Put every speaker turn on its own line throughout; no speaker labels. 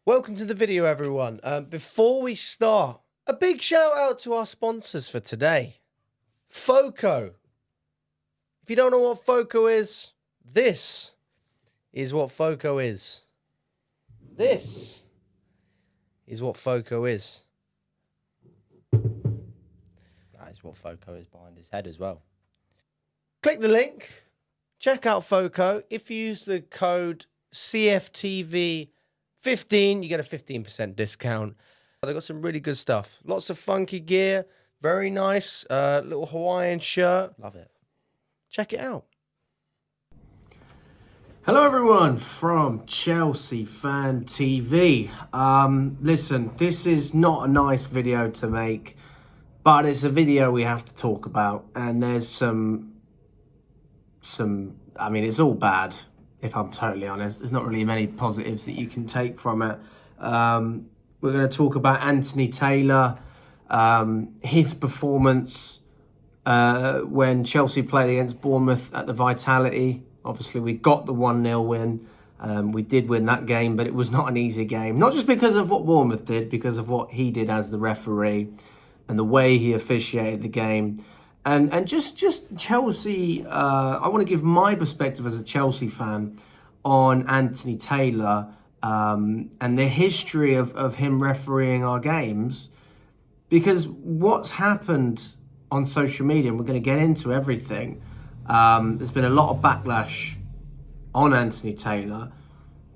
Welcome to the video, everyone. Before we start, a big shout out to our sponsors for today. FOCO. If you don't know what FOCO is, this is what FOCO is. This is what FOCO is.
That is what FOCO is behind his head as well.
Click the link. Check out FOCO. If you use the code cfctvyt, 15, you get a 15% discount. They've got some really good stuff. Lots of funky gear. Very nice. Little Hawaiian shirt.
Love it.
Check it out.
Hello everyone from Chelsea Fan TV. Listen, this is not a nice video to make, but it's a video we have to talk about. And there's some, I mean, it's all bad. If I'm totally honest, there's not really many positives that you can take from it. We're going to talk about Anthony Taylor, his performance when Chelsea played against Bournemouth at the Vitality. Obviously, we got the 1-0 win. We did win that game, but it was not an easy game. Not just because of what Bournemouth did, because of what he did as the referee and the way he officiated the game. And just Chelsea, I want to give my perspective as a Chelsea fan on Anthony Taylor and the history of him refereeing our games. Because what's happened on social media, and we're going to get into everything, there's been a lot of backlash on Anthony Taylor,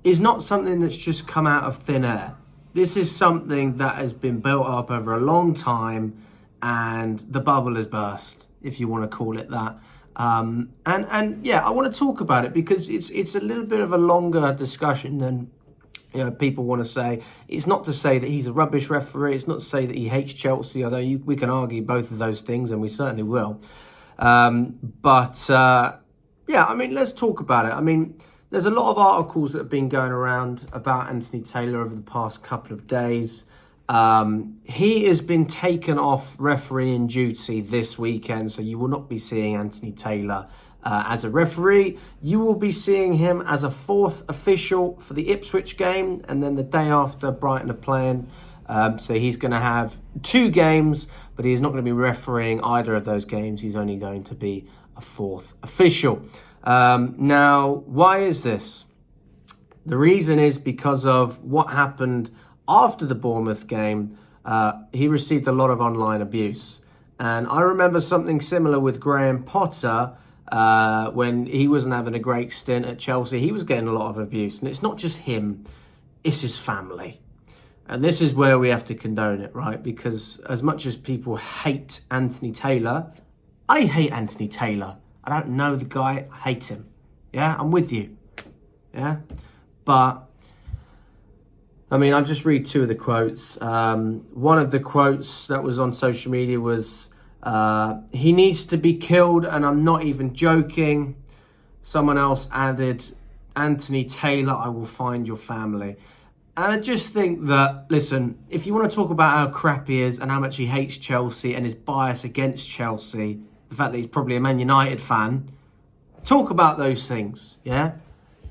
is not something that's just come out of thin air. This is something that has been built up over a long time, and the bubble has burst, if you want to call it that. And yeah, I want to talk about it because it's a little bit of a longer discussion than people want to say. It's not to say that he's a rubbish referee. It's not to say that he hates Chelsea, although we can argue both of those things, and we certainly will. Yeah, I mean, let's talk about it. I mean, there's a lot of articles that have been going around about Anthony Taylor over the past couple of days. He has been taken off refereeing duty this weekend, so you will not be seeing Anthony Taylor as a referee. You will be seeing him as a fourth official for the Ipswich game, and then the day after Brighton are playing. So he's going to have 2 games, but he's not going to be refereeing either of those games. He's only going to be a fourth official. Now, why is this? The reason is because of what happened after the Bournemouth game. He received a lot of online abuse. And I remember something similar with Graham Potter when he wasn't having a great stint at Chelsea. He was getting a lot of abuse. And it's not just him, it's his family. And this is where we have to condone it, right? Because as much as people hate Anthony Taylor, I hate Anthony Taylor. I don't know the guy, I hate him. Yeah, I'm with you. Yeah, but I mean, I'll just read 2 of the quotes. One of the quotes that was on social media was, he needs to be killed, and I'm not even joking. Someone else added, Anthony Taylor, I will find your family. And I just think that, listen, if you want to talk about how crap he is and how much he hates Chelsea and his bias against Chelsea, the fact that he's probably a Man United fan, talk about those things, yeah?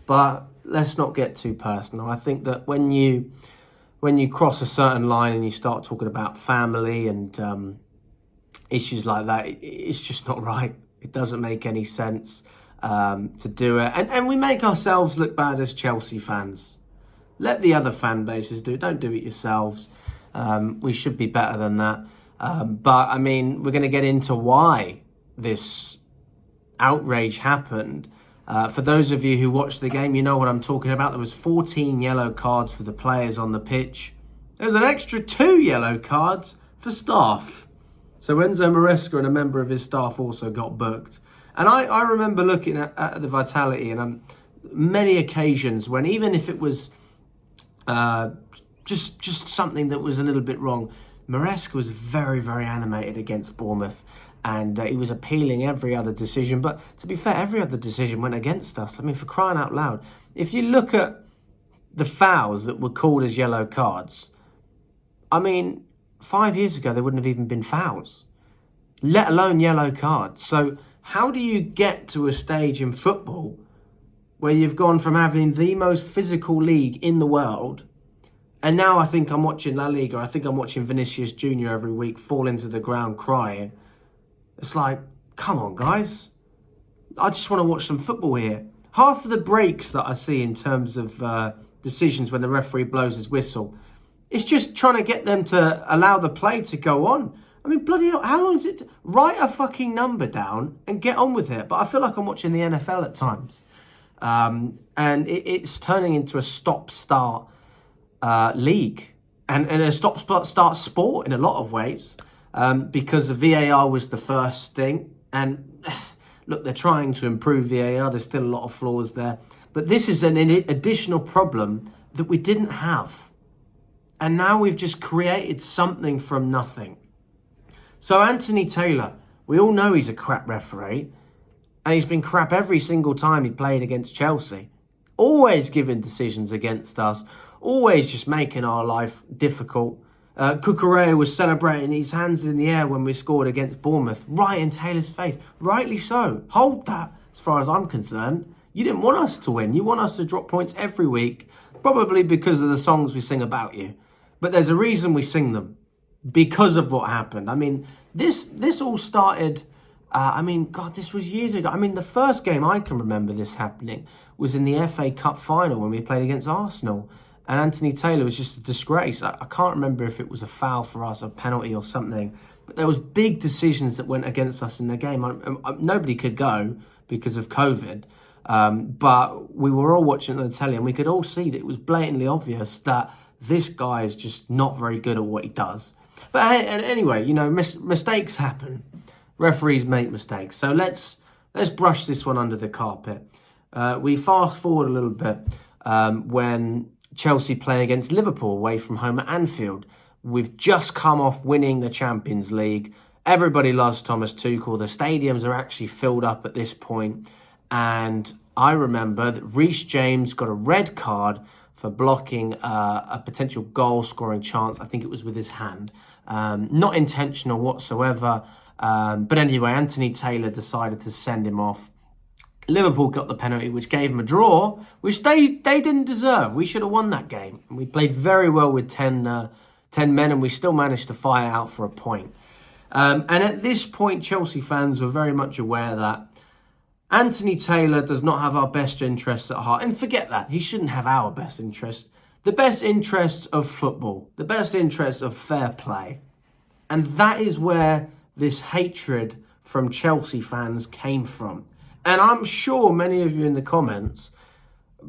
But let's not get too personal. I think that when you cross a certain line and you start talking about family and issues like that, it's just not right. It doesn't make any sense to do it. And we make ourselves look bad as Chelsea fans. Let the other fan bases do it. Don't do it yourselves. We should be better than that. But, I mean, we're going to get into why this outrage happened. For those of you who watched the game, you know what I'm talking about. There was 14 yellow cards for the players on the pitch. There's an extra 2 yellow cards for staff. So Enzo Maresca and a member of his staff also got booked. And I remember looking at the Vitality and many occasions when, even if it was just something that was a little bit wrong, Maresca was very, very animated against Bournemouth. And he was appealing every other decision. But to be fair, every other decision went against us. I mean, for crying out loud. If you look at the fouls that were called as yellow cards, I mean, 5 years ago, they wouldn't have even been fouls, let alone yellow cards. So how do you get to a stage in football where you've gone from having the most physical league in the world And now I think I'm watching La Liga. I think I'm watching Vinicius Jr. every week fall into the ground crying. It's like, come on, guys. I just want to watch some football here. Half of the breaks that I see in terms of decisions when the referee blows his whistle, it's just trying to get them to allow the play to go on. I mean, bloody hell, how long is it? Write a fucking number down and get on with it. But I feel like I'm watching the NFL at times. And it's turning into a stop-start league and a stop-start sport in a lot of ways, because the VAR was the first thing. And look, they're trying to improve VAR. There's still a lot of flaws there. But this is an additional problem that we didn't have. And now we've just created something from nothing. So Anthony Taylor, we all know he's a crap referee. And he's been crap every single time he played against Chelsea. Always giving decisions against us. Always just making our life difficult. Cucurella was celebrating his hands in the air when we scored against Bournemouth. Right in Taylor's face. Rightly so. Hold that, as far as I'm concerned. You didn't want us to win. You want us to drop points every week. Probably because of the songs we sing about you. But there's a reason we sing them. Because of what happened. I mean, this all started... God, this was years ago. I mean, the first game I can remember this happening was in the FA Cup final when we played against Arsenal. And Anthony Taylor was just a disgrace. I can't remember if it was a foul for us, a penalty or something. But there was big decisions that went against us in the game. Nobody could go because of COVID. But we were all watching on the telly and we could all see that it was blatantly obvious that this guy is just not very good at what he does. But anyway, you know, mistakes happen. Referees make mistakes. So let's brush this one under the carpet. We fast forward a little bit when Chelsea play against Liverpool away from home at Anfield. We've just come off winning the Champions League. Everybody loves Thomas Tuchel. The stadiums are actually filled up at this point. And I remember that Reece James got a red card for blocking a potential goal-scoring chance. I think it was with his hand. Not intentional whatsoever. But anyway, Anthony Taylor decided to send him off. Liverpool got the penalty, which gave them a draw, which they didn't deserve. We should have won that game. And we played very well with 10 men, and we still managed to fire out for a point. And at this point, Chelsea fans were very much aware that Anthony Taylor does not have our best interests at heart. And forget that. He shouldn't have our best interests. The best interests of football. The best interests of fair play. And that is where this hatred from Chelsea fans came from. And I'm sure many of you in the comments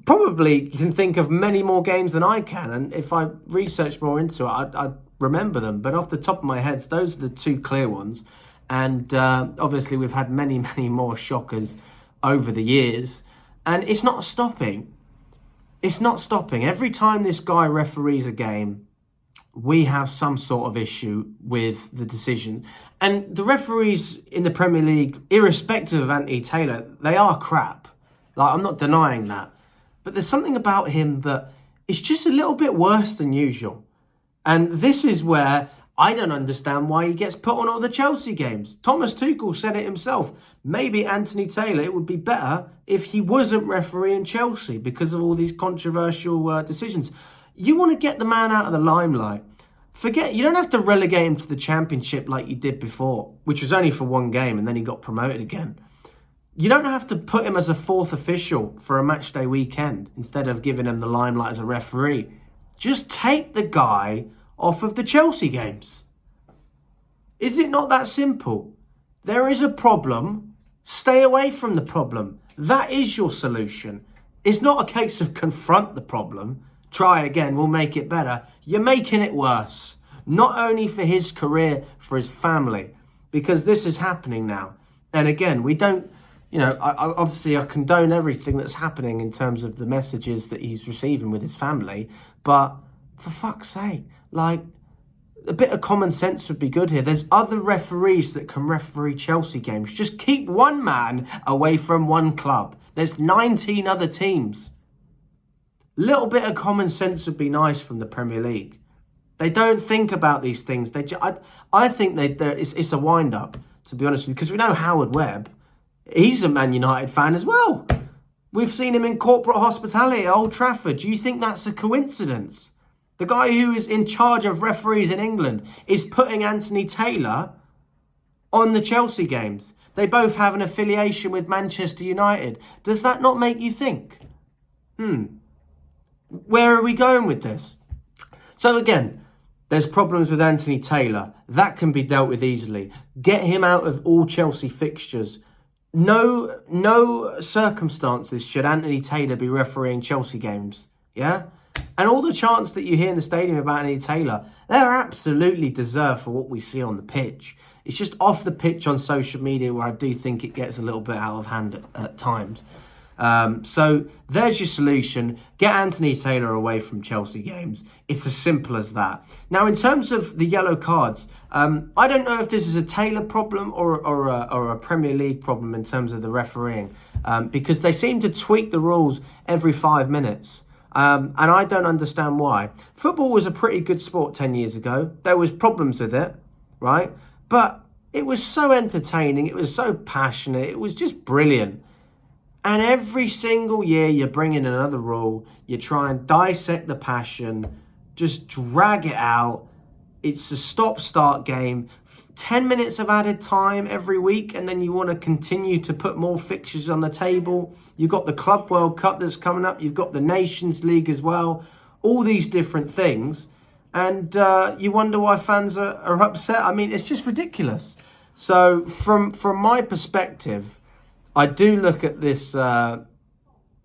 probably can think of many more games than I can. And if I research more into it, I'd remember them. But off the top of my head, those are the two clear ones. And obviously we've had many, many more shockers over the years. And it's not stopping. It's not stopping. Every time this guy referees a game, we have some sort of issue with the decision. And the referees in the Premier League, irrespective of Anthony Taylor, they are crap. Like, I'm not denying that. But there's something about him that is just a little bit worse than usual. And this is where I don't understand why he gets put on all the Chelsea games. Thomas Tuchel said it himself. Maybe Anthony Taylor, it would be better if he wasn't refereeing Chelsea because of all these controversial decisions. You want to get the man out of the limelight. Forget, you don't have to relegate him to the Championship like you did before, which was only for one game and then he got promoted again. You don't have to put him as a fourth official for a matchday weekend instead of giving him the limelight as a referee. Just take the guy off of the Chelsea games. Is it not that simple? There is a problem. Stay away from the problem. That is your solution. It's not a case of confront the problem. Try again, we'll make it better. You're making it worse. Not only for his career, for his family. Because this is happening now. And again, we don't, I condone everything that's happening in terms of the messages that he's receiving with his family. But for fuck's sake, like, a bit of common sense would be good here. There's other referees that can referee Chelsea games. Just keep one man away from one club. There's 19 other teams. Little bit of common sense would be nice from the Premier League. They don't think about these things. I think it's a wind-up, to be honest with you, because we know Howard Webb. He's a Man United fan as well. We've seen him in corporate hospitality at Old Trafford. Do you think that's a coincidence? The guy who is in charge of referees in England is putting Anthony Taylor on the Chelsea games. They both have an affiliation with Manchester United. Does that not make you think? Where are we going with this? So again, there's problems with Anthony Taylor. That can be dealt with easily. Get him out of all Chelsea fixtures. No circumstances should Anthony Taylor be refereeing Chelsea games. Yeah? And all the chants that you hear in the stadium about Anthony Taylor, they're absolutely deserved for what we see on the pitch. It's just off the pitch on social media where I do think it gets a little bit out of hand at times. So there's your solution. Get Anthony Taylor away from Chelsea games. It's as simple as that. Now, in terms of the yellow cards, I don't know if this is a Taylor problem or a Premier League problem in terms of the refereeing, because they seem to tweak the rules every 5 minutes. And I don't understand why. Football was a pretty good sport 10 years ago. There was problems with it, right? But it was so entertaining. It was so passionate. It was just brilliant. And every single year you bring in another rule. You try and dissect the passion. Just drag it out. It's a stop-start game. 10 minutes of added time every week, and then you want to continue to put more fixtures on the table. You've got the Club World Cup that's coming up. You've got the Nations League as well. All these different things. And you wonder why fans are upset. I mean, it's just ridiculous. So from my perspective, I do look at this, the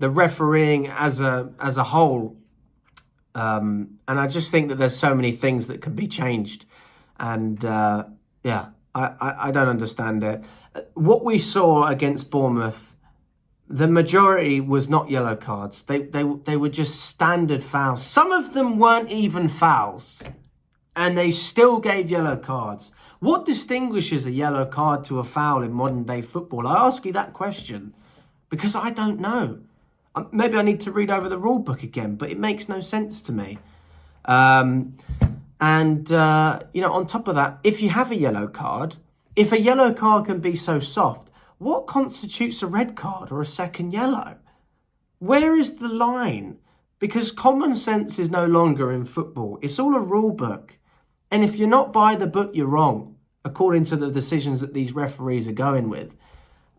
refereeing as a whole. And I just think that there's so many things that can be changed. And yeah, I don't understand it. What we saw against Bournemouth, the majority was not yellow cards. They were just standard fouls. Some of them weren't even fouls. And they still gave yellow cards. What distinguishes a yellow card to a foul in modern day football? I ask you that question because I don't know. Maybe I need to read over the rule book again, but it makes no sense to me. On top of that, if you have a yellow card, if a yellow card can be so soft, what constitutes a red card or a second yellow? Where is the line? Because common sense is no longer in football. It's all a rule book. And if you're not by the book, you're wrong, according to the decisions that these referees are going with.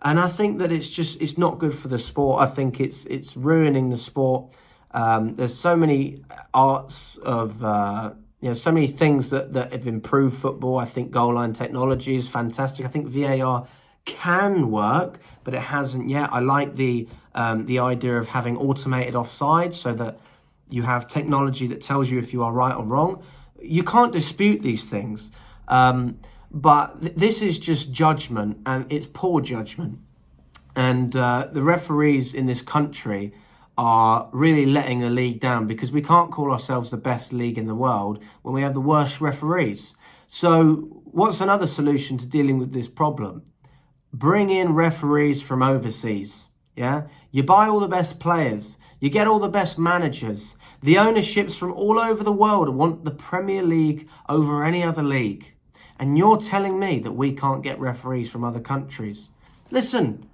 And I think that it's not good for the sport. I think it's ruining the sport. There's so many arts of, so many things that have improved football. I think goal line technology is fantastic. I think VAR can work, but it hasn't yet. I like the idea of having automated offside so that you have technology that tells you if you are right or wrong. You can't dispute these things. But this is just judgment, and it's poor judgment. And the referees in this country are really letting the league down because we can't call ourselves the best league in the world when we have the worst referees. So what's another solution to dealing with this problem? Bring in referees from overseas. Yeah, you buy all the best players. You get all the best managers. The ownerships from all over the world want the Premier League over any other league. And you're telling me that we can't get referees from other countries. Listen,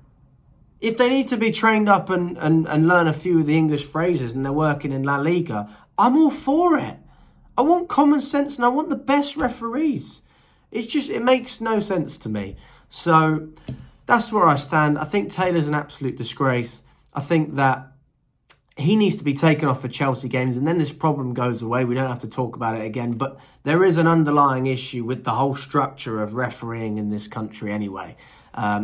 if they need to be trained up and learn a few of the English phrases and they're working in La Liga, I'm all for it. I want common sense and I want the best referees. It makes no sense to me. So that's where I stand. I think Taylor's an absolute disgrace. I think that he needs to be taken off for Chelsea games and then this problem goes away. We don't have to talk about it again. But there is an underlying issue with the whole structure of refereeing in this country anyway.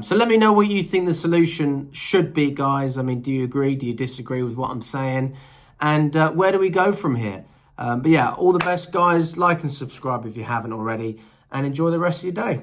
So let me know what you think the solution should be, guys. I mean, do you agree? Do you disagree with what I'm saying? And where do we go from here? But yeah, all the best, guys. Like and subscribe if you haven't already. And enjoy the rest of your day.